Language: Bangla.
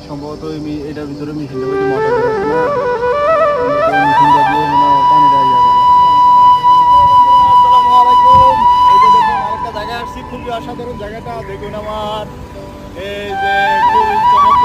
সম্ভবত এটার ভিতরে মেশিনটা ওই যে মোটর আছে না, মেশিনটা দিয়ে মনে হয় পানিটা ইয়ে করে। আসসালামু আলাইকুম। এই যে দেখুন আরেকটা জায়গায় আসছি, খুবই অসাধারণ জায়গাটা দেখুন আমার। এই যে খুবই চমৎকার